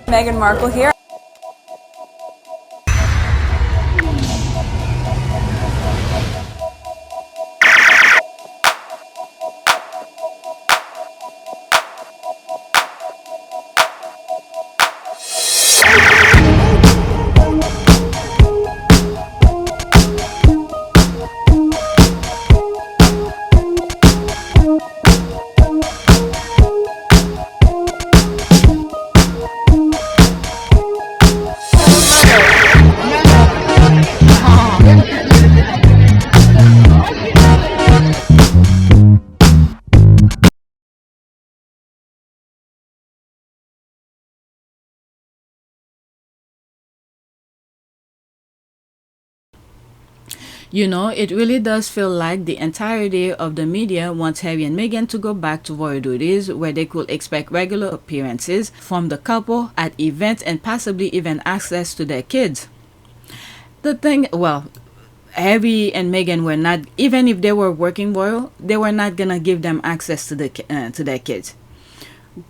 Meghan Markle here. You know, it really does feel like the entirety of the media wants Harry and Meghan to go back to royal duties, where they could expect regular appearances from the couple at events and possibly even access to their kids. The thing, well, Harry and Meghan were not, even if they were working royal, they were not gonna give them access to their kids.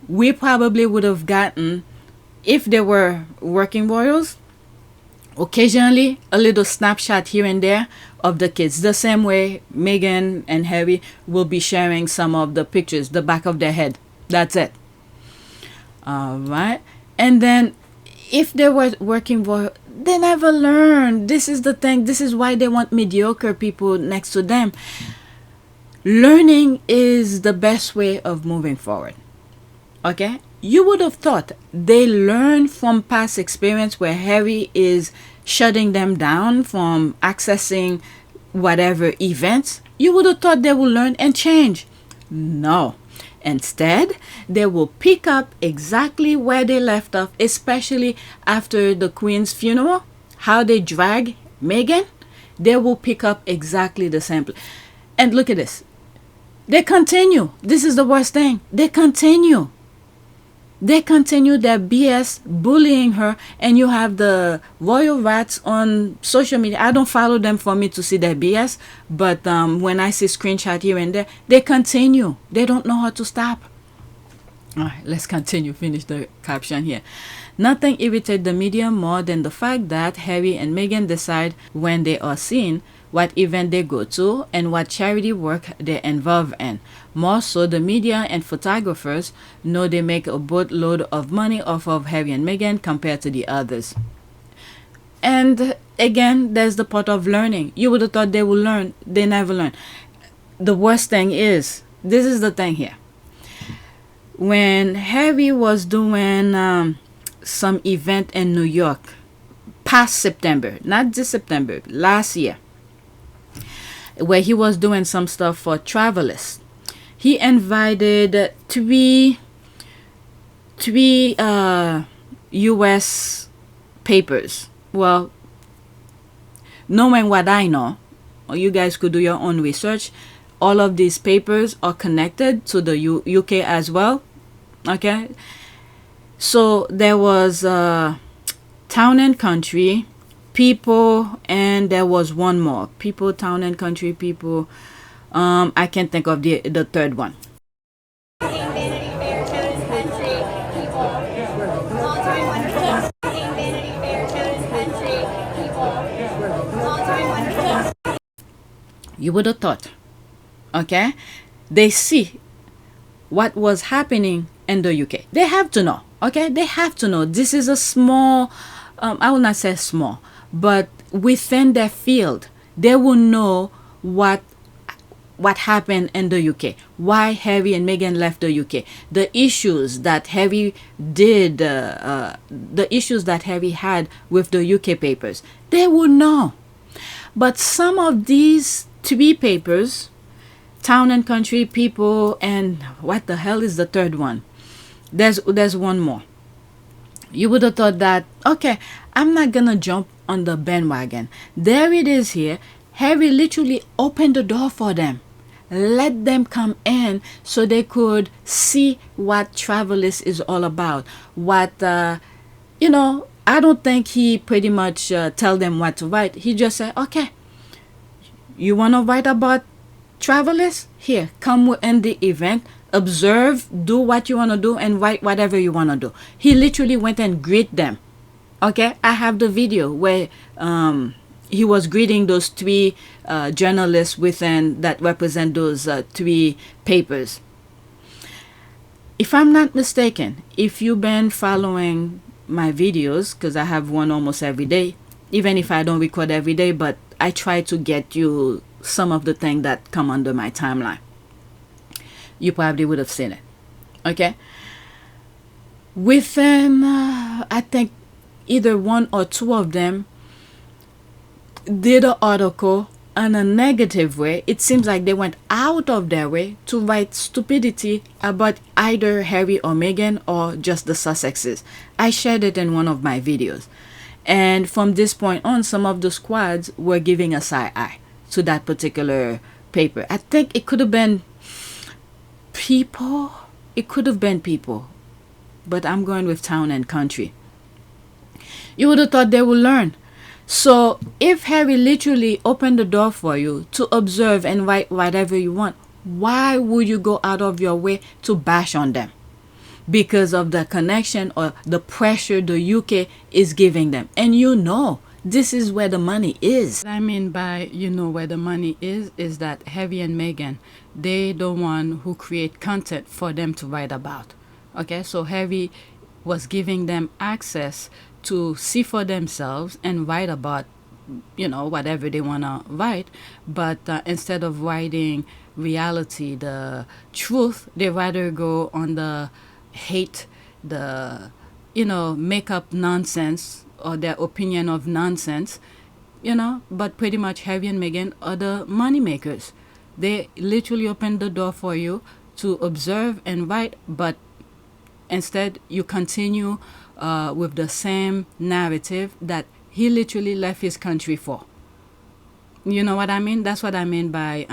We probably would have gotten, if they were working royals, occasionally a little snapshot here and there of the kids, the same way Meghan and Harry will be sharing some of the pictures, the back of their head. That's it. All right. And then if they were working royal, they never learn. This is the thing. This is why they want mediocre people next to them. Learning is the best way of moving forward. Okay? You would have thought they learn from past experience where Harry is shutting them down from accessing whatever events. You would have thought they will learn and change. No. Instead, they will pick up exactly where they left off, especially after the Queen's funeral. How they drag Meghan, they will pick up exactly the same. And look at this. They continue. This is the worst thing. They continue. They continue their BS bullying her, and you have the royal rats on social media. I don't follow them for me to see their BS, but when I see screenshot here and there, they continue. They don't know how to stop. All right, let's continue. Finish the caption here. Nothing irritates the media more than the fact that Harry and Meghan decide when they are seen, what event they go to, and what charity work they're involved in. More so, the media and photographers know they make a boatload of money off of Harry and Meghan compared to the others. And again, there's the part of learning. You would have thought they would learn. They never learn. The worst thing is, this is the thing here. When Harry was doing some event in New York, past September, not this September, last year, where he was doing some stuff for travelers, he invited three U.S. papers. Well, knowing what I know, or you guys could do your own research, all of these papers are connected to the UK as well. Okay, so there was Town and Country, People, and there was one more. People, Town and Country, People. I can't think of the third one. You would have thought, okay, they see what was happening in the UK. They have to know, okay? They have to know. This is a small, I will not say small, but within their field, they will know what happened in the UK, why Harry and Meghan left the UK, the issues that Harry did, the issues that Harry had with the UK papers. They will know. But some of these three papers, Town and Country, People, and what the hell is the third one? There's one more. You would have thought that, okay, I'm not gonna jump on the bandwagon. There it is here. Harry literally opened the door for them, let them come in so they could see what Travelist is all about. What, you know, I don't think he pretty much tell them what to write. He just said, okay, you want to write about Travelist? Here, come in the event. observe, do what you want to do, and write whatever you want to do. He literally went and greet them. Okay, I have the video where he was greeting those three journalists within that represent those three papers. If I'm not mistaken, if you've been following my videos, because I have one almost every day, even if I don't record every day, but I try to get you some of the things that come under my timeline. You probably would have seen it. Okay, within I think either one or two of them did an article in a negative way. It seems like they went out of their way to write stupidity about either Harry or Meghan or just the Sussexes. I shared it in one of my videos. And from this point on, some of the squads were giving a side eye to that particular paper. I think it could have been People. It could have been People. But I'm going with Town and Country. You would have thought they would learn. So if Harry literally opened the door for you to observe and write whatever you want, why would you go out of your way to bash on them? Because of the connection or the pressure the UK is giving them. And you know, this is where the money is. What I mean by you know where the money is that Harry and Meghan, they the one who create content for them to write about. Okay, so Harry was giving them access to see for themselves and write about, you know, whatever they want to write. But instead of writing reality, the truth, they rather go on the hate, the, you know, make up nonsense or their opinion of nonsense, you know. But pretty much Harry and Meghan are the money makers. They literally open the door for you to observe and write, but instead you continue with the same narrative that he literally left his country for. You know what I mean? That's what I mean by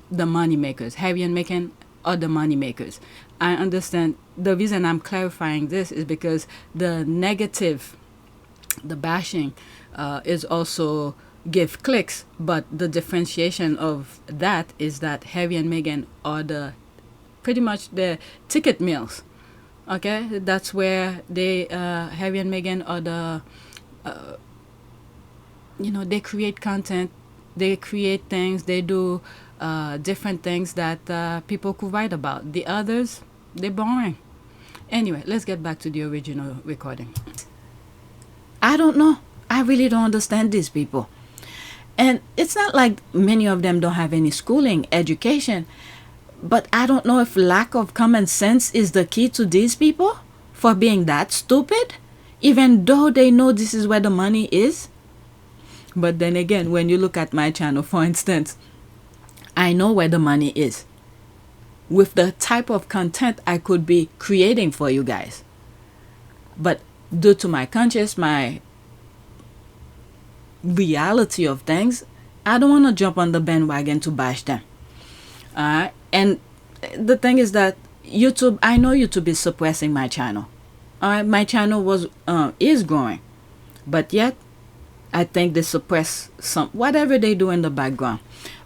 the money makers. Harry and Meghan are the money makers. I understand. The reason I'm clarifying this is because the negative, the bashing, is also give clicks, but the differentiation of that is that Harry and Meghan are the pretty much the ticket mills. Okay, that's where they Harry and Meghan are the you know, they create content, they create things, they do different things that people could write about. The others, they're boring. Anyway, let's get back to the original recording. I don't know. I really don't understand these people. And it's not like many of them don't have any schooling, education. But I don't know if lack of common sense is the key to these people for being that stupid, even though they know this is where the money is. But then again, when you look at my channel, for instance, I know where the money is with the type of content I could be creating for you guys. But due to my conscience, my reality of things, I don't want to jump on the bandwagon to bash them. And the thing is that YouTube, I know YouTube is suppressing my channel. My channel was is growing, but yet I think they suppress some whatever they do in the background.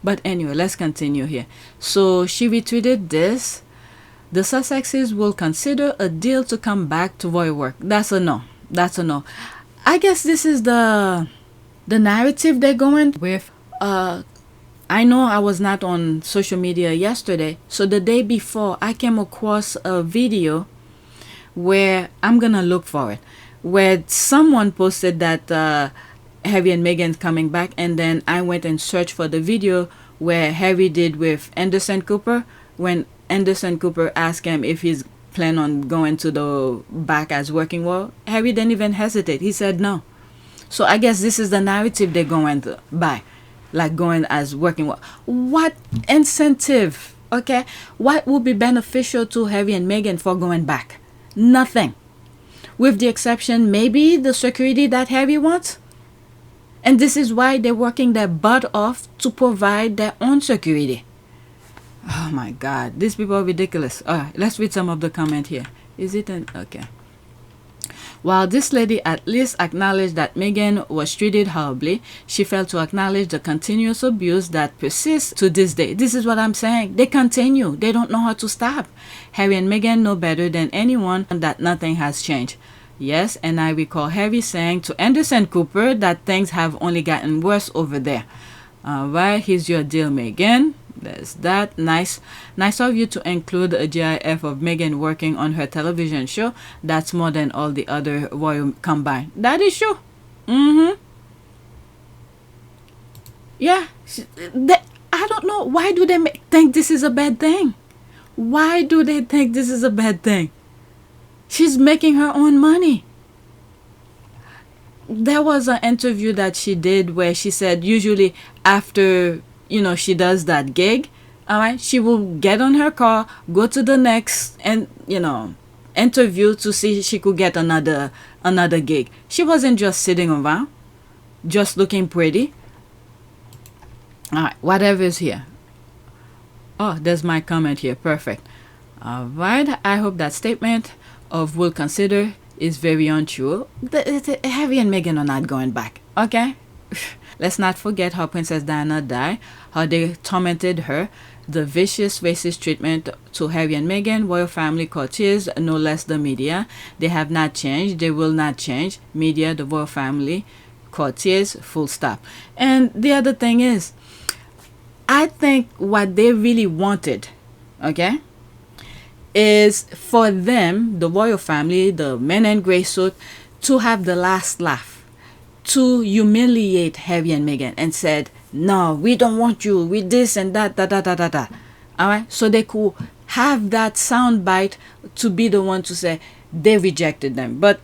But anyway, let's continue here. So she retweeted this. The Sussexes will consider a deal to come back to royal work. That's a no. That's a no. I guess this is the narrative they're going with. I know I was not on social media yesterday, so the day before I came across a video where I'm gonna look for it, where someone posted that Harry and Meghan's coming back, and then I went and searched for the video where Harry did with Anderson Cooper when Anderson Cooper asked him if he's plan on going to the back as working well. Harry didn't even hesitate. He said no. So I guess this is the narrative they're going to buy. Like going as working well. What incentive, okay? What would be beneficial to Harry and Meghan for going back? Nothing. With the exception, maybe the security that Harry wants. And this is why they're working their butt off to provide their own security. Oh my God, these people are ridiculous. All right, let's read some of the comment here. Is it an okay? While this lady at least acknowledged that Meghan was treated horribly, she failed to acknowledge the continuous abuse that persists to this day. This is what I'm saying. They continue. They don't know how to stop. Harry and Meghan know better than anyone that nothing has changed. Yes, and I recall Harry saying to Anderson Cooper that things have only gotten worse over there. Alright, here's your deal, Meghan. There's that. Nice of you to include a GIF of Meghan working on her television show. That's more than all the other royal combined. That is true. Yeah. I don't know. Why do they think this is a bad thing? Why do they think this is a bad thing? She's making her own money. There was an interview that she did where she said usually after, she does that gig, all right, she will get on her car, go to the next and, interview to see if she could get another gig. She wasn't just sitting around, just looking pretty. All right, whatever is here. Oh, there's my comment here. Perfect. All right, I hope that statement of will consider is very untrue. Harry and Meghan are not going back, okay? Let's not forget how Princess Diana died, how they tormented her, the vicious racist treatment to Harry and Meghan, royal family courtiers, no less the media. They have not changed. They will not change. Media, the royal family, courtiers, full stop. And the other thing is, I think what they really wanted, okay, is for them, the royal family, the men in grey suit, to have the last laugh, to humiliate Harry and Meghan and said, no, we don't want you with this and that, all right, so they could have that sound bite to be the one to say they rejected them. But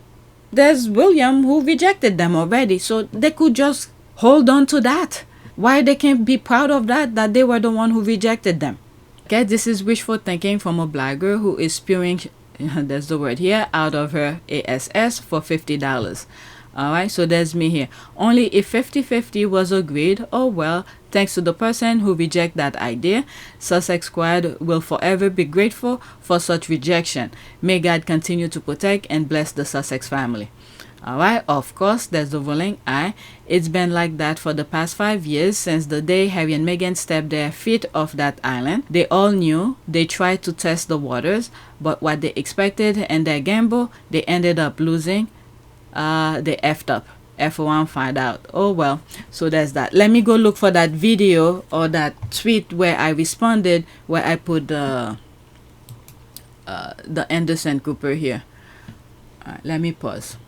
there's William who rejected them already, so they could just hold on to that. Why they can't be proud of that they were the one who rejected them? Okay, this is wishful thinking from a blogger who is spewing, there's the word here, out of her ASS for $50. Alright, so there's me here. Only if 50-50 was agreed, oh well, thanks to the person who reject that idea, Sussex Squad will forever be grateful for such rejection. May God continue to protect and bless the Sussex family. Alright, of course, there's the rolling eye. It's been like that for the past 5 years since the day Harry and Meghan stepped their feet off that island. They all knew, they tried to test the waters, but what they expected and their gamble, they ended up losing. They effed up. F1 find out. Oh well, so there's that. Let me go look for that video or that tweet where I responded, where I put the Anderson Cooper here. Alright, let me pause.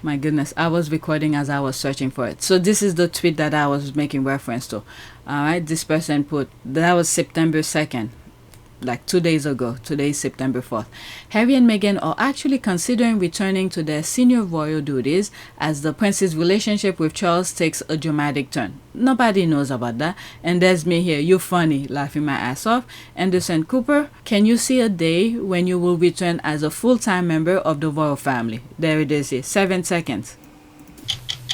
My goodness, I was recording as I was searching for it. So this is the tweet that I was making reference to. Alright, this person put, that was September 2nd, like 2 days ago. Today is September 4th. Harry and Meghan are actually considering returning to their senior royal duties as the prince's relationship with Charles takes a dramatic turn. Nobody knows about that. And there's me here, you funny, laughing my ass off. Anderson Cooper, can you see a day when you will return as a full-time member of the royal family? There it is here, 7 seconds.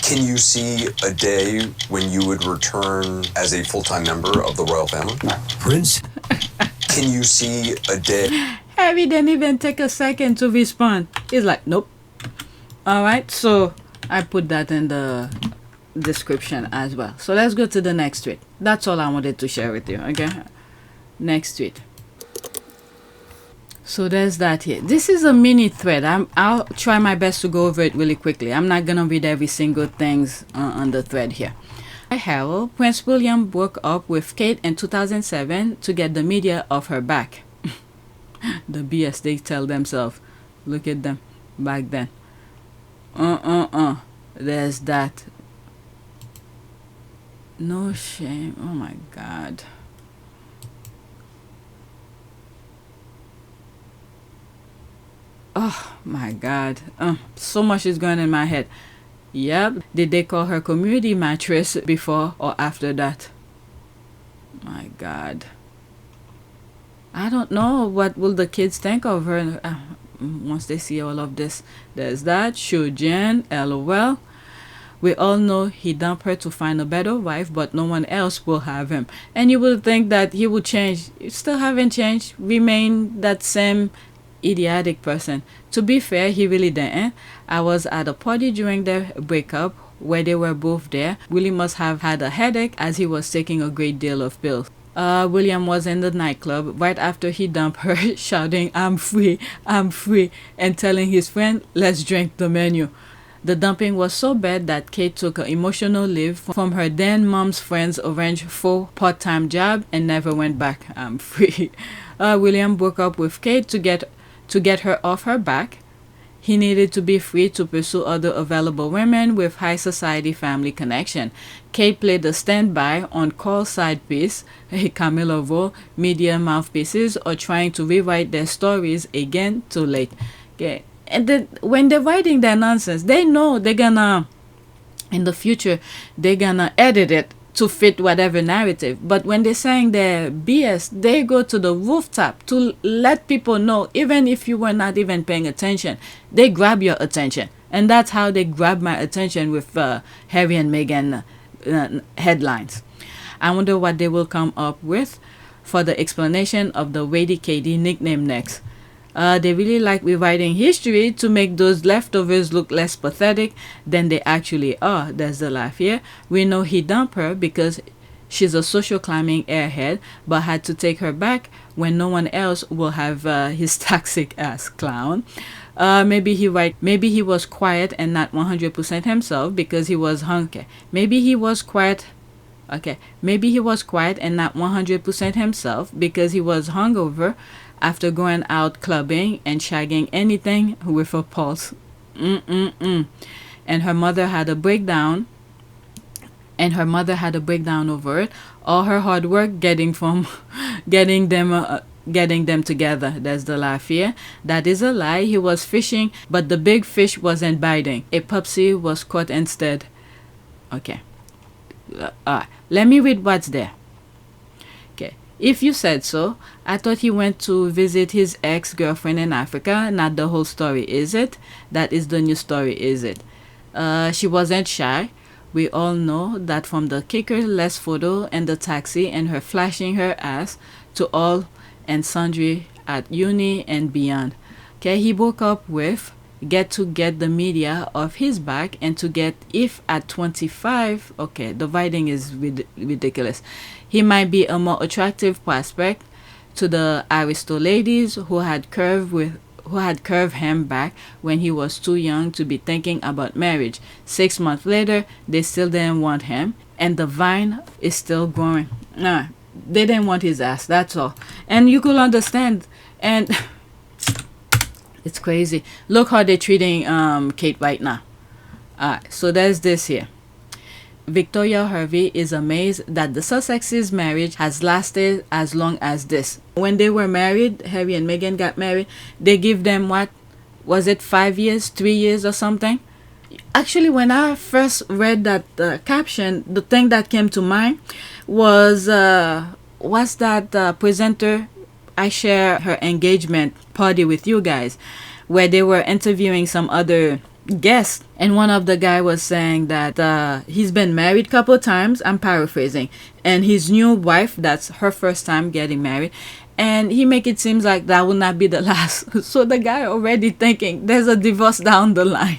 Can you see a day when you would return as a full-time member of the royal family? Prince? Can you see a day? Harry didn't even take a second to respond. He's like, nope. Alright, so I put that in the description as well. So let's go to the next tweet. That's all I wanted to share with you, okay? Next tweet. So there's that here. This is a mini thread. I'll try my best to go over it really quickly. I'm not gonna read every single things on the thread here. Harrold, Prince William broke up with Kate in 2007 to get the media off her back. The BS they tell themselves. Look at them back then. There's that. No shame. Oh my God. Oh my God. So much is going in my head. Yep. Did they call her community mattress before or after that? My God. I don't know. What will the kids think of her once they see all of this? There's that. Shujin, LOL. We all know he dumped her to find a better wife, but no one else will have him. And you would think that he would change. You still haven't changed. Remain that same idiotic person. To be fair, he really didn't. I was at a party during their breakup where they were both there. Willie must have had a headache as he was taking a great deal of pills. William was in the nightclub right after he dumped her, shouting, I'm free, and telling his friend, let's drink the menu. The dumping was so bad that Kate took an emotional leave from her then mom's friend's arranged full part-time job and never went back. I'm free. William broke up with Kate to get her off her back. He needed to be free to pursue other available women with high society family connection. Kate played the standby on call side piece, a Camilla role, media mouthpieces, or trying to rewrite their stories again too late. Okay. And then when they're writing their nonsense, they know they're gonna, in the future, they're gonna edit it to fit whatever narrative. But when they're saying their BS, they go to the rooftop to let people know, even if you were not even paying attention, they grab your attention. And that's how they grab my attention with Harry and Meghan headlines. I wonder what they will come up with for the explanation of the Wady KD nickname next. They really like rewriting history to make those leftovers look less pathetic than they actually are. There's the laugh here. We know he dumped her because she's a social climbing airhead, but had to take her back when no one else will have his toxic ass clown. Maybe he was quiet and not 100% himself because he was hungry. Maybe he was quiet and not 100% himself because he was hungover after going out clubbing and shagging anything with a pulse. And her mother had a breakdown. Over it. All her hard work getting them together. That's the laugh here. That is a lie. He was fishing, but the big fish wasn't biting. A pupsy was caught instead. Okay. Let me read what's there. Okay. If you said so, I thought he went to visit his ex-girlfriend in Africa. Not the whole story, is it? That is the new story, is it? She wasn't shy. We all know that from the kicker-less photo and the taxi and her flashing her ass to all and sundry at uni and beyond. Okay, he broke up with get the media off his back and to get if at 25. Okay, the writing is ridiculous. He might be a more attractive prospect to the aristo ladies who had curved him back when he was too young to be thinking about marriage. 6 months later, they still didn't want him, and the vine is still growing. Nah, they didn't want his ass, that's all. And you could understand, and it's crazy. Look how they're treating Kate right now. So there's this here. Victoria Hervey is amazed that the Sussexes' marriage has lasted as long as this. When they were married, Harry and Meghan got married, they give them, what was it, 5 years, 3 years or something? Actually, when I first read that caption, the thing that came to mind was that presenter, I share her engagement party with you guys, where they were interviewing some other guest, and one of the guy was saying that he's been married a couple of times, I'm paraphrasing, and his new wife, that's her first time getting married, and he make it seems like that will not be the last. So the guy already thinking there's a divorce down the line.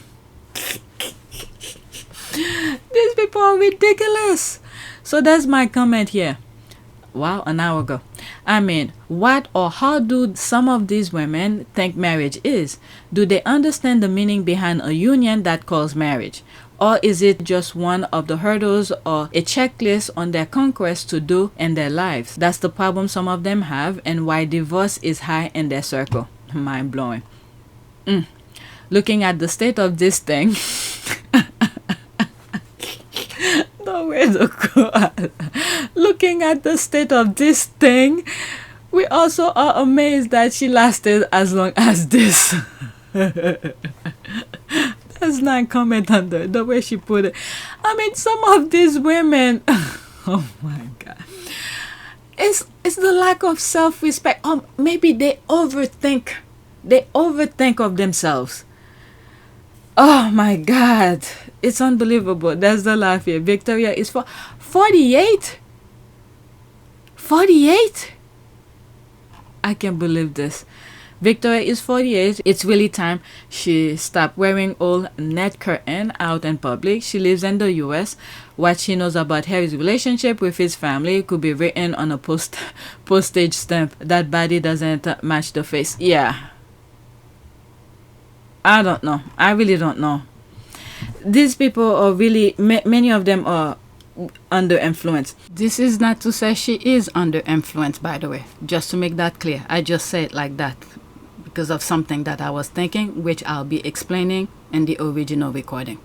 These people are ridiculous. So that's my comment here. Wow, an hour ago. I mean, what or how do some of these women think marriage is? Do they understand the meaning behind a union that calls marriage? Or is it just one of the hurdles or a checklist on their conquest to do in their lives? That's the problem some of them have, and why divorce is high in their circle. Mind blowing. Looking at the state of this thing. No way to go. Looking at the state of this thing, we also are amazed that she lasted as long as this. That's not comment under the way she put it. I mean, some of these women, oh my God, it's the lack of self-respect. Maybe they overthink of themselves. Oh my God. It's unbelievable. That's the laugh here. Victoria is for 48. 48? I can't believe this. Victoria is 48. It's really time she stopped wearing old net curtain out in public. She lives in the US. What she knows about Harry's relationship with his family could be written on a postage stamp. That body doesn't match the face. Yeah. I don't know. I really don't know. These people are really, many of them are under influence. This is not to say she is under influence, by the way. Just to make that clear. I just say it like that because of something that I was thinking, which I'll be explaining in the original recording.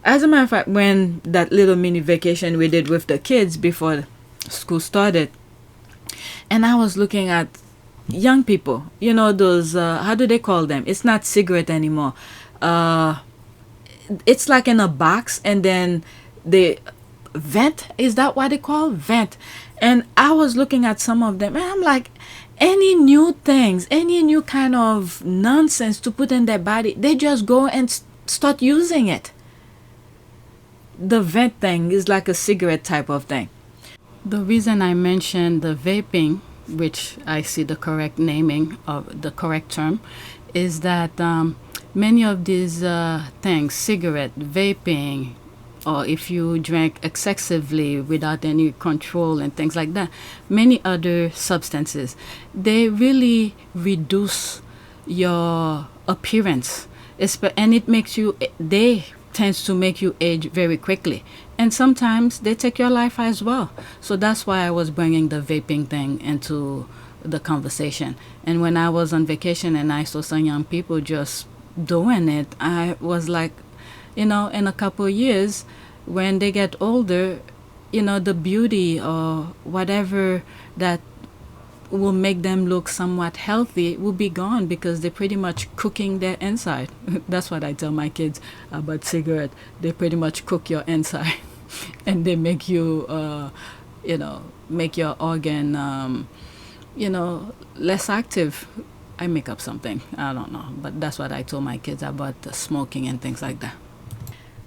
As a matter of fact, when that little mini vacation we did with the kids before school started, and I was looking at young people, you know, those, how do they call them? It's not cigarette anymore. It's like in a box, and then they vent. Is that what they call vent? And I was looking at some of them, and I'm like, any new things, any new kind of nonsense to put in their body, they just go and start using it. The vent thing is like a cigarette type of thing. The reason I mentioned the vaping, which I see the correct naming of the correct term, is that many of these things, cigarette, vaping, or if you drink excessively without any control and things like that, many other substances, they really reduce your appearance, and it makes you, they tends to make you age very quickly, and sometimes they take your life as well. So that's why I was bringing the vaping thing into the conversation. And when I was on vacation and I saw some young people just doing it, I was like, you know, in a couple of years, when they get older, you know, the beauty or whatever that will make them look somewhat healthy will be gone, because they're pretty much cooking their inside. That's what I tell my kids about cigarette. They pretty much cook your inside and they make you, you know, make your organ, you know, less active. I make up something. I don't know. But that's what I told my kids about the smoking and things like that.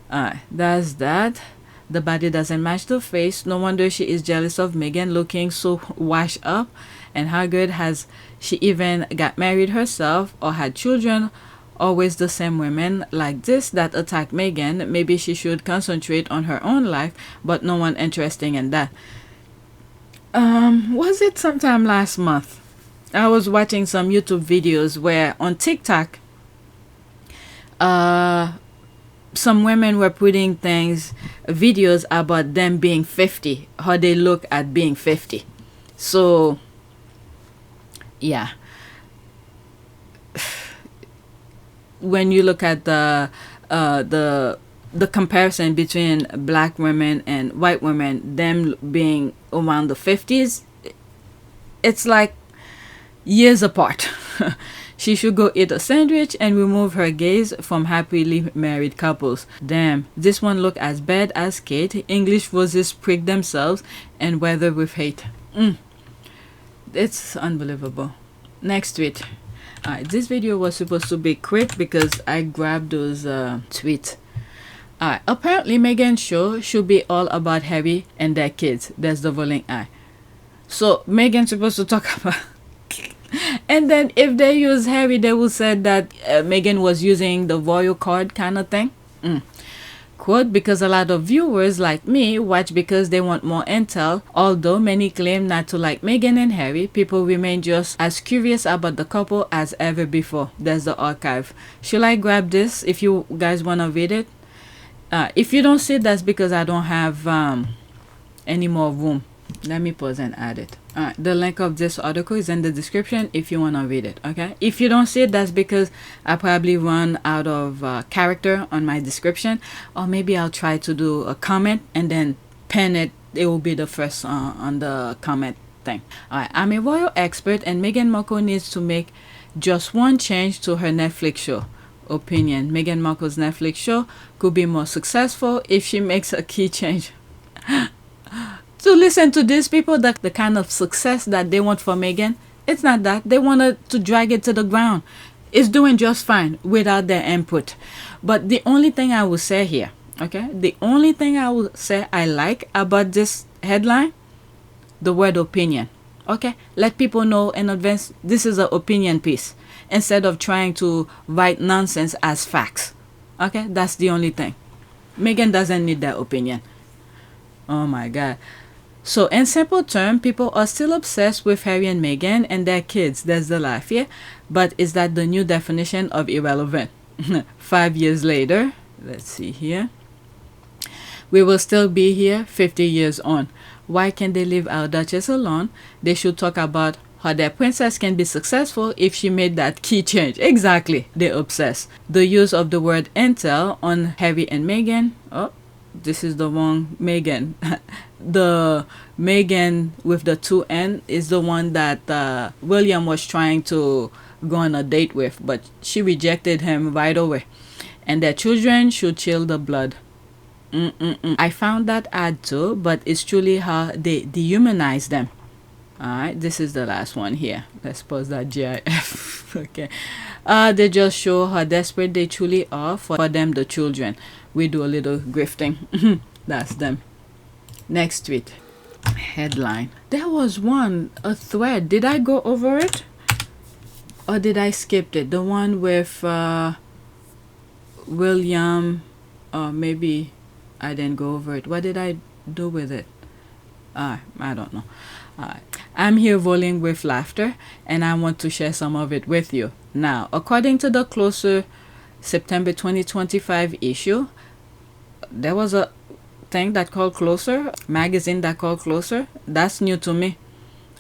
Alright, that's that. The body doesn't match the face. No wonder she is jealous of Meghan looking so washed up. And how good has she even got married herself or had children? Always the same women like this that attack Meghan. Maybe she should concentrate on her own life, but no one interested in that. Was it sometime last month? I was watching some YouTube videos where on TikTok, some women were putting videos about them being 50, how they look at being 50. So, yeah. When you look at the comparison between black women and white women, them being around the 50s, it's like years apart. She should go eat a sandwich and remove her gaze from happily married couples. Damn, this one look as bad as Kate. English roses prick themselves and weather with hate. It's unbelievable. Next tweet. Alright, this video was supposed to be quick because I grabbed those tweets. Alright, apparently Meghan's show should be all about Harry and their kids. There's the rolling eye. So Meghan's supposed to talk about and then if they use Harry, they will say that Meghan was using the royal card kind of thing. Quote, because a lot of viewers like me watch because they want more intel. Although many claim not to like Meghan and Harry, people remain just as curious about the couple as ever before. There's the archive. Should I grab this if you guys want to read it? If you don't see it, that's because I don't have any more room. Let me pause and add it. The link of this article is in the description if you want to read it. Okay, if you don't see it, that's because I probably run out of character on my description, or maybe I'll try to do a comment and then pen it. It will be the first on the comment thing. Alright, I'm a royal expert and Meghan Markle needs to make just one change to her Netflix show. Opinion: Meghan Markle's Netflix show could be more successful if she makes a key change. To listen to these people, the kind of success that they want for Meghan, it's not that. They wanted to drag it to the ground. It's doing just fine without their input. But the only thing I will say here, okay, the only thing I will say I like about this headline, the word opinion. Okay, let people know in advance this is an opinion piece instead of trying to write nonsense as facts. Okay, that's the only thing. Meghan doesn't need that opinion. Oh my God. So in simple terms, people are still obsessed with Harry and Meghan and their kids. That's the life, yeah? But is that the new definition of irrelevant? 5 years later, let's see here. We will still be here 50 years on. Why can't they leave our Duchess alone? They should talk about how their princess can be successful if she made that key change. Exactly, they're obsessed. The use of the word intel on Harry and Meghan. Oh, this is the wrong Meghan. The Meghan with the 2N is the one that William was trying to go on a date with, but she rejected him right away. And their children should chill the blood. I found that odd too, but it's truly how they dehumanize them. Alright, this is the last one here. Let's pause that GIF. Okay. They just show how desperate they truly are for them, the children. We do a little grifting. That's them. Next tweet. Headline. There was one, a thread. Did I go over it? Or did I skip it? The one with William. Maybe I didn't go over it. What did I do with it? I don't know. I'm here rolling with laughter, and I want to share some of it with you. Now, according to the Closer September 2025 issue, there was a thing that called Closer, magazine that called Closer. That's new to me.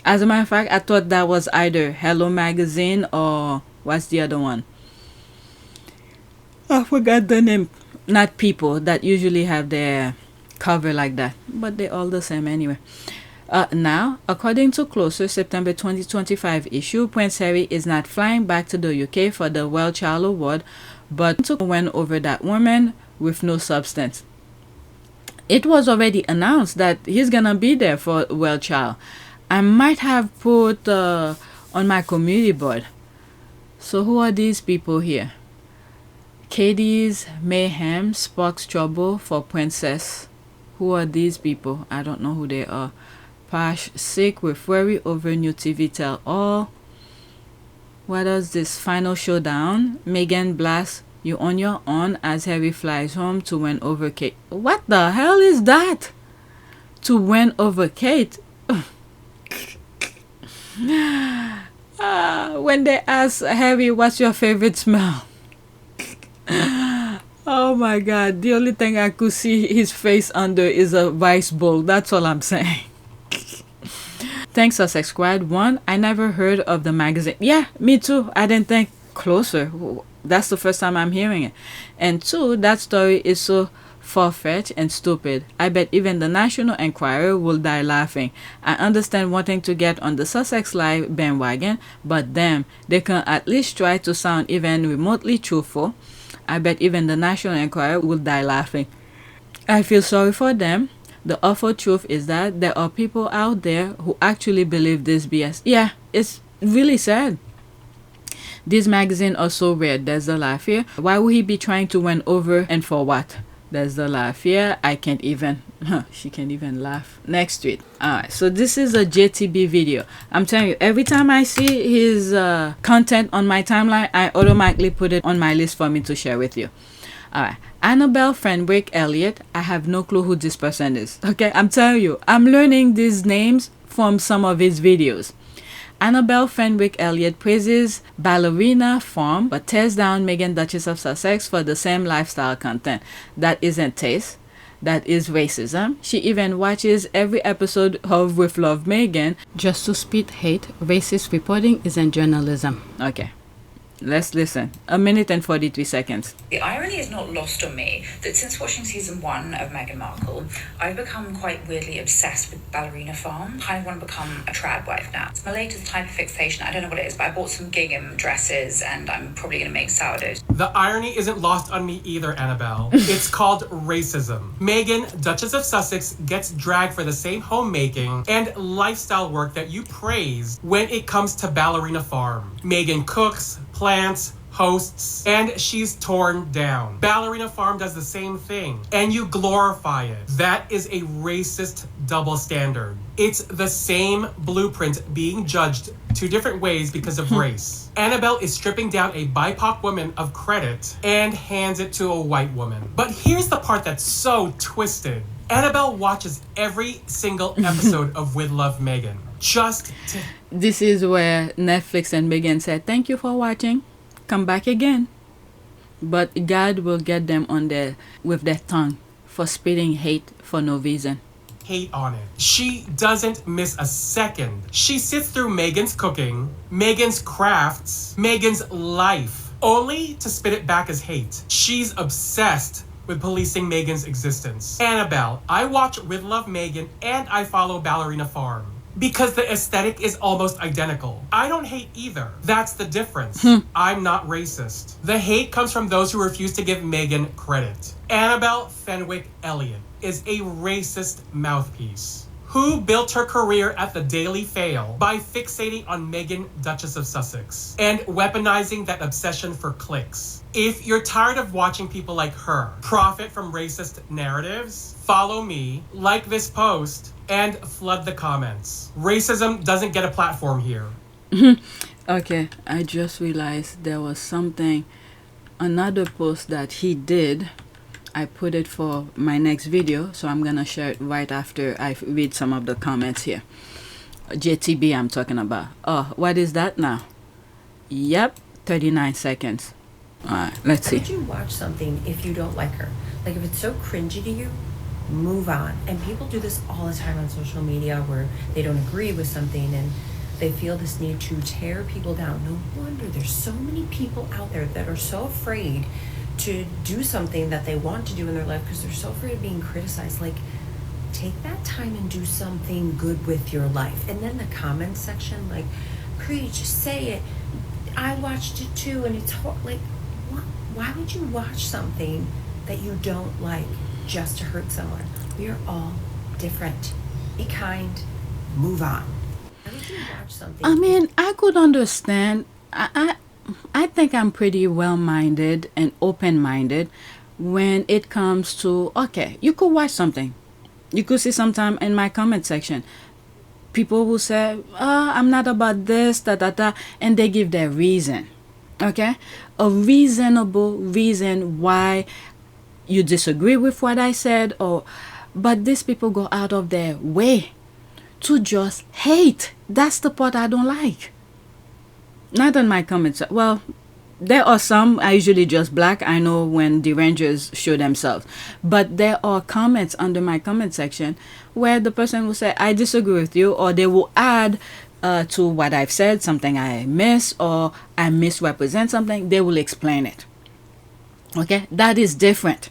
As a matter of fact, I thought that was either Hello Magazine or what's the other one? I forgot the name. Not People, that usually have their cover like that, but they're all the same anyway. Now, according to Closer September 2025 issue, Prince Harry is not flying back to the UK for the Well Child Award, but went over that woman with no substance. It was already announced that he's gonna be there for Well Child. I might have put on my community board. So who are these people here? Katie's mayhem sparks trouble for princess. Who are these people? I don't know who they are. Pash sick with worry over new TV tell all. What is this? Final showdown. Meghan blasts you on your own as Harry flies home to win over Kate. What the hell is that? To win over Kate? When they ask Harry, what's your favorite smell? Oh my God, the only thing I could see his face under is a rice bowl. That's all I'm saying. Thanks, Sussex Squad. 1, I never heard of the magazine. Yeah, me too. I didn't think Closer. That's the first time I'm hearing it. And 2, that story is so far-fetched and stupid. I bet even the National Enquirer will die laughing. I understand wanting to get on the Sussex Live bandwagon, but damn, they can at least try to sound even remotely truthful. I bet even the National Enquirer will die laughing. I feel sorry for them. The awful truth is that there are people out there who actually believe this BS. Yeah, it's really sad. These magazines are so weird. There's the laugh here. Why would he be trying to win over and for what? There's the laugh here. I can't even. She can't even laugh. Next tweet. Alright, so this is a JTB video. I'm telling you, every time I see his content on my timeline, I automatically put it on my list for me to share with you. Alright, Annabel Fenwick Elliott. I have no clue who this person is. Okay, I'm telling you, I'm learning these names from some of his videos. Annabel Fenwick Elliott praises Ballerina Farm but tears down Meghan Duchess of Sussex for the same lifestyle content. That isn't taste. That is racism. She even watches every episode of With Love Meghan just to spit hate. Racist reporting isn't journalism. Okay. Let's listen. 1 minute and 43 seconds. The irony is not lost on me that since watching season 1 of Meghan Markle, I've become quite weirdly obsessed with Ballerina Farm. Kind of want to become a trad wife now. It's my latest type of fixation. I don't know what it is, but I bought some gingham dresses and I'm probably going to make sourdoughs. The irony isn't lost on me either, Annabelle. It's called racism. Meghan, Duchess of Sussex, gets dragged for the same homemaking and lifestyle work that you praise when it comes to Ballerina Farm. Meghan cooks, plants, posts, and she's torn down. Ballerina Farm does the same thing, and you glorify it. That is a racist double standard. It's the same blueprint being judged two different ways because of race. Annabel is stripping down a BIPOC woman of credit and hands it to a white woman. But here's the part that's so twisted. Annabel watches every single episode of With Love Meghan. Just to... This is where Netflix and Meghan said, thank you for watching. Come back again. But God will get them on with their tongue for spitting hate for no reason. Hate on it. She doesn't miss a second. She sits through Meghan's cooking, Meghan's crafts, Meghan's life, only to spit it back as hate. She's obsessed with policing Meghan's existence. Annabel, I watch With Love Meghan and I follow Ballerina Farm because the aesthetic is almost identical. I don't hate either. That's the difference. I'm not racist. The hate comes from those who refuse to give Meghan credit. Annabel Fenwick Elliott is a racist mouthpiece who built her career at the Daily Fail by fixating on Meghan, Duchess of Sussex, and weaponizing that obsession for clicks. If you're tired of watching people like her profit from racist narratives, follow me, like this post, and flood the comments. Racism doesn't get a platform here. Okay, I just realized there was something, another post that he did. I put it for my next video, so I'm gonna share it right after I read some of the comments here. JTB I'm talking about. Oh, what is that now? Yep, 39 seconds. Alright, let's see. Why would you watch something if you don't like her? Like, if it's so cringy to you, move on. And people do this all the time on social media where they don't agree with something and they feel this need to tear people down. No wonder there's so many people out there that are so afraid to do something that they want to do in their life because they're so afraid of being criticized. Like, take that time and do something good with your life. And then the comments section, like, preach, say it. I watched it too, and it's like, why would you watch something that you don't like just to hurt someone? We are all different. Be kind. Move on. Why would you watch something? I mean, I could understand. I think I'm pretty well-minded and open-minded when it comes to, okay, you could watch something. You could see sometime in my comment section, people will say, I'm not about this, and they give their reason, okay? A reasonable reason why you disagree with what I said, but these people go out of their way to just hate. That's the part I don't like. Not on my comments. Well, there are some. I usually just black. I know when Derangers show themselves. But there are comments under my comment section where the person will say, I disagree with you, or they will add to what I've said, something I miss, or I misrepresent something. They will explain it. Okay? That is different.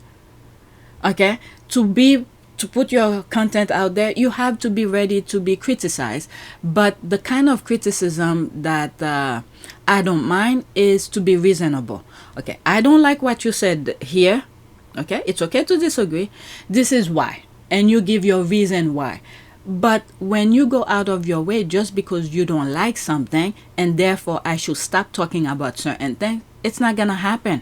Okay? To put your content out there, you have to be ready to be criticized. But the kind of criticism that I don't mind is to be reasonable. Okay, I don't like what you said here. Okay, it's okay to disagree. This is why. And you give your reason why. But when you go out of your way just because you don't like something, and therefore I should stop talking about certain things, it's not gonna happen.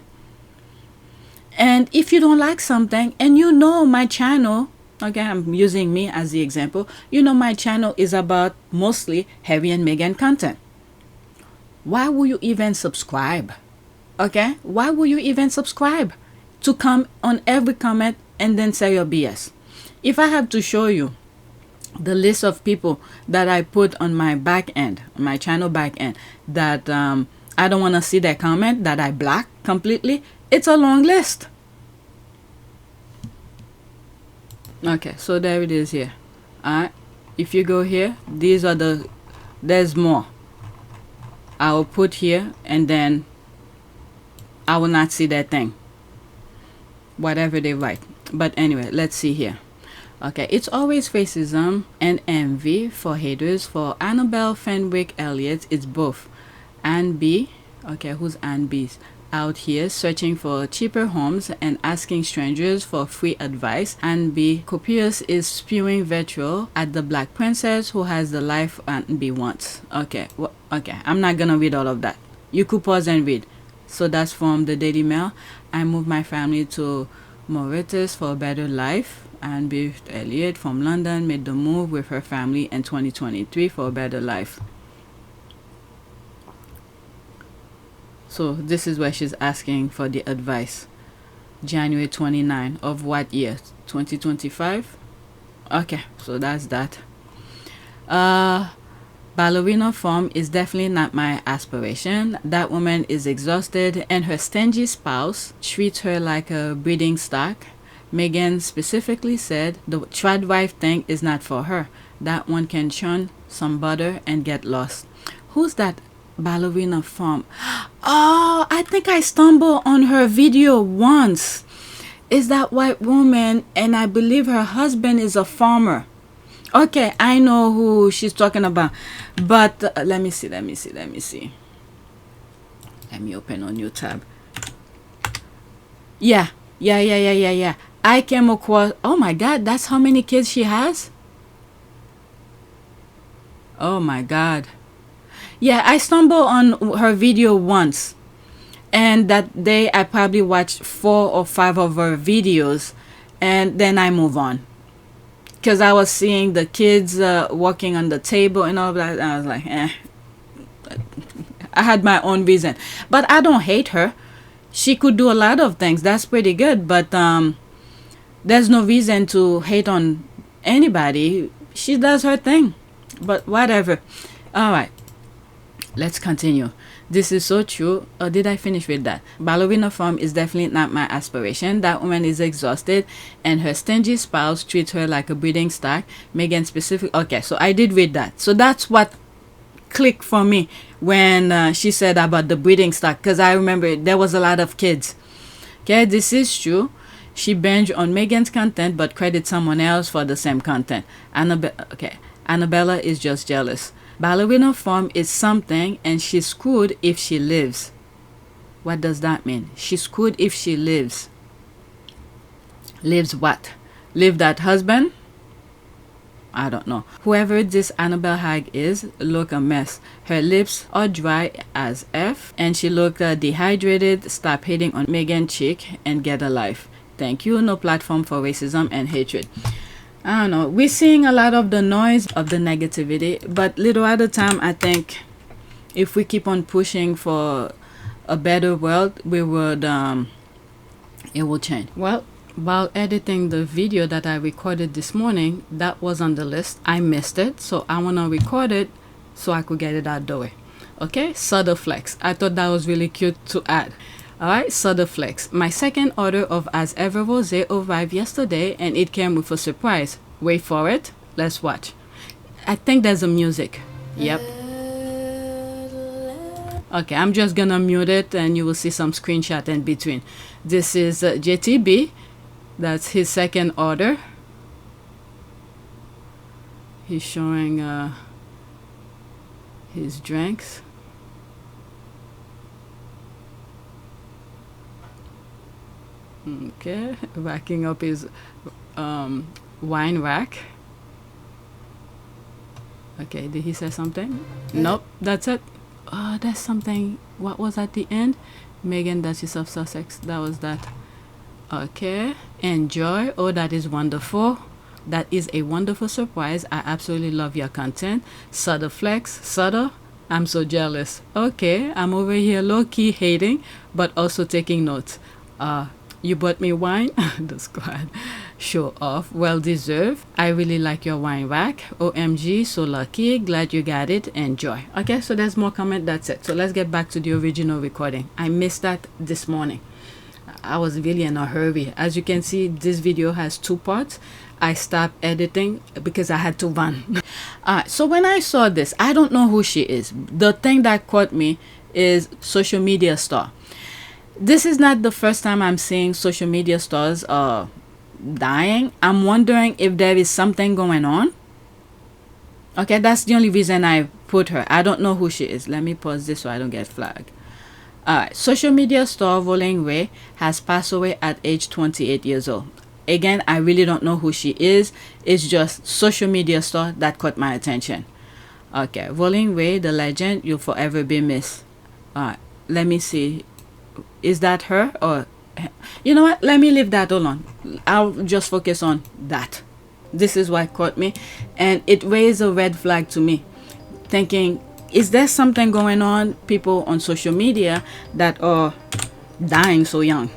And if you don't like something, and you know my channel, okay, I'm using me as the example. You know my channel is about mostly Harry and Meghan content. Why will you even subscribe? Okay? Why will you even subscribe? To come on every comment and then say your BS. If I have to show you the list of people that I put on my back end, my channel back end, that I don't want to see their comment, that I block completely, it's a long list. Okay, so there it is here. Alright, if you go here, there's more. I will put here, and then I will not see that thing, whatever they write. But anyway, let's see here. Okay, it's always racism and envy for haters. For Annabel Fenwick Elliott, it's both. Ann B, okay, who's Ann B's? Out here searching for cheaper homes and asking strangers for free advice. And B, copious is spewing vitriol at the black princess who has the life Aunt B wants. Okay, okay, I'm not gonna read all of that. You could pause and read. So that's from the Daily Mail. I moved my family to Mauritius for a better life. Annabel Elliott from London made the move with her family in 2023 for a better life. So this is where she's asking for the advice. January 29 of what year? 2025? Okay, so that's that. Ballerina Farm is definitely not my aspiration. That woman is exhausted and her stingy spouse treats her like a breeding stock. Meghan specifically said the trad wife thing is not for her. That one can churn some butter and get lost. Who's that Ballerina Farm? Oh, I think I stumbled on her video once. Is that white woman, and I believe her husband is a farmer. Okay, I know who she's talking about. But let me see. Let me open a new tab. Yeah. I came across, oh my God, that's how many kids she has? Oh my God. Yeah, I stumbled on her video once. And that day I probably watched 4 or 5 of her videos. And then I move on. Because I was seeing the kids walking on the table and all that. And I was like, I had my own reason. But I don't hate her. She could do a lot of things. That's pretty good. But there's no reason to hate on anybody. She does her thing. But whatever. All right. Let's continue. This is so true. Or did I finish with that? Ballerina Farm is definitely not my aspiration. That woman is exhausted and her stingy spouse treats her like a breeding stock. Meghan specific. Okay, so I did read that. So that's what clicked for me when she said about the breeding stock, because I remember there was a lot of kids. Okay, this is true. She binged on Meghan's content but credits someone else for the same content. Annabella is just jealous. Ballerina Farm is something and she's screwed if she lives. What does that mean? She's screwed if she lives. Lives what? Live that husband? I don't know. Whoever this Annabel hag is, look a mess. Her lips are dry as F and she look dehydrated. Stop hating on Meghan chick and get a life. Thank you. No platform for racism and hatred. I don't know. We're seeing a lot of the noise of the negativity, but little at a time, I think if we keep on pushing for a better world, we would, it will change. Well, while editing the video that I recorded this morning, that was on the list. I missed it, so I want to record it so I could get it out the way. Okay, Sutter Flex. I thought that was really cute to add. Alright, Sutter Flex. My second order of As Ever Rosé arrived yesterday and it came with a surprise. Wait for it. Let's watch. I think there's a music. Yep. Okay, I'm just gonna mute it and you will see some screenshot in between. This is JTB. That's his second order. He's showing his drinks. Okay, racking up his wine rack. Okay, did he say something? Nope, that's it. Oh, that's something. What was at the end? Meghan, Duchess of Sussex. That was that. Okay, enjoy. Oh, that is wonderful. That is a wonderful surprise. I absolutely love your content. Sutter Flex. Sutter, I'm so jealous. Okay, I'm over here low-key hating, but also taking notes. You bought me wine? The squad. Show off. Well deserved. I really like your wine rack. OMG, so lucky. Glad you got it. Enjoy. Okay, so there's more comment. That's it. So let's get back to the original recording. I missed that this morning. I was really in a hurry. As you can see, this video has 2 parts. I stopped editing because I had to run. So when I saw this, I don't know who she is. The thing that caught me is social media star. This is not the first time I'm seeing social media stars dying. I'm wondering if there is something going on. Okay, that's the only reason I put her. I don't know who she is. Let me pause this so I don't get flagged. Alright, social media star Rolling Ray has passed away at age 28 years old. Again, I really don't know who she is. It's just social media star that caught my attention. Okay, Rolling Ray, the legend, you'll forever be missed. Alright, let me see. Is that her? Or, you know what? Let me leave that alone. I'll just focus on that. This is what caught me. And it raised a red flag to me. Thinking, is there something going on? People on social media that are dying so young.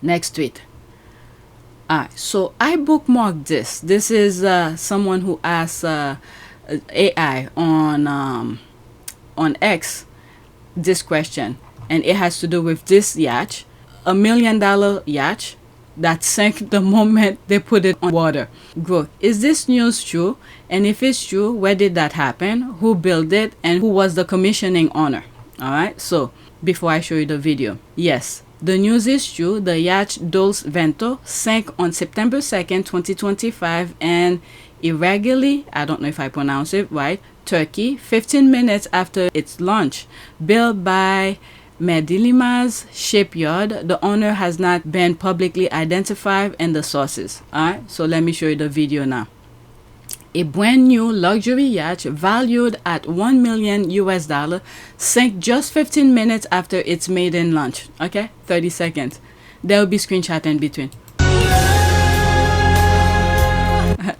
Next tweet. Alright, so I bookmarked this. This is someone who asked AI on X this question, and it has to do with this yacht, $1 million yacht that sank the moment they put it on water. Go. Is this news true? And if it's true, where did that happen? Who built it? And who was the commissioning owner? Alright, so before I show you the video, yes, the news is true. The yacht Dolce Vento sank on September 2nd, 2025 and irregularly, I don't know if I pronounce it right, Turkey, 15 minutes after its launch. Built by Medilima's shipyard, the owner has not been publicly identified in the sources. Alright, so let me show you the video now. A brand new luxury yacht valued at $1 million US sank just 15 minutes after its maiden launch. Okay, 30 seconds. There will be screenshot in between.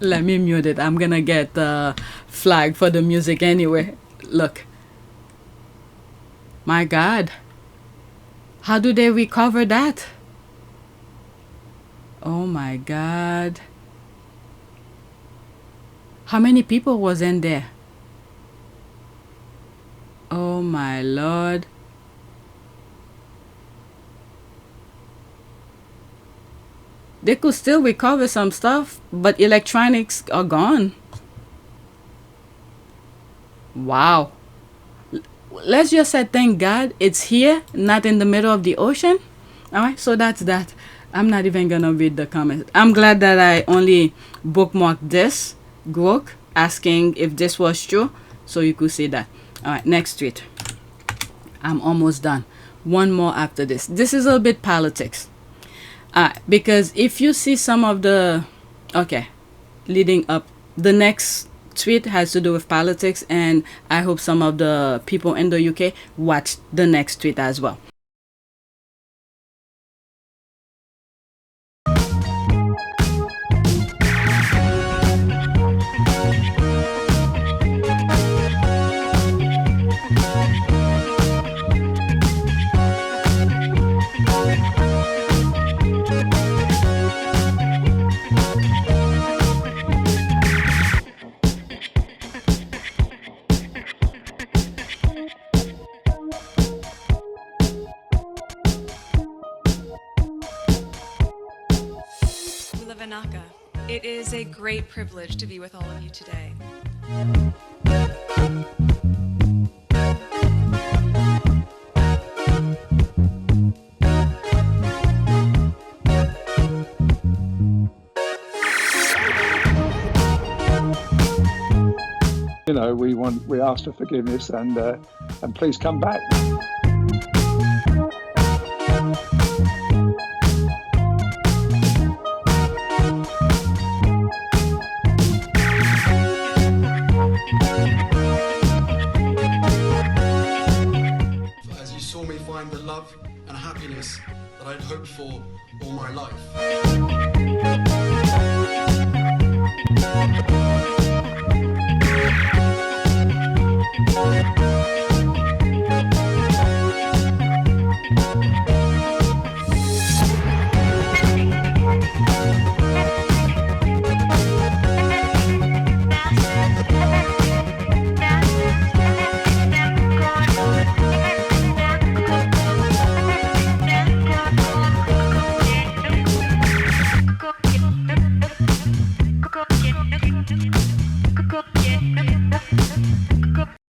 Let me mute it. I'm gonna get the flag for the music anyway. Look. My God. How do they recover that? Oh my God. How many people was in there? Oh my Lord. They could still recover some stuff, but electronics are gone. Wow. Let's just say thank God it's here, not in the middle of the ocean. Alright, so that's that. I'm not even gonna read the comments. I'm glad that I only bookmarked this. Grok asking if this was true, so you could see that. Alright, next tweet. I'm almost done. One more after this. This is a bit politics. Because if you see some of the leading up, the next tweet has to do with politics, and I hope some of the people in the UK watch the next tweet as well. It is a great privilege to be with all of you today. You know, we ask for forgiveness and please come back. As you saw me find the love and happiness that I'd hoped for all my life.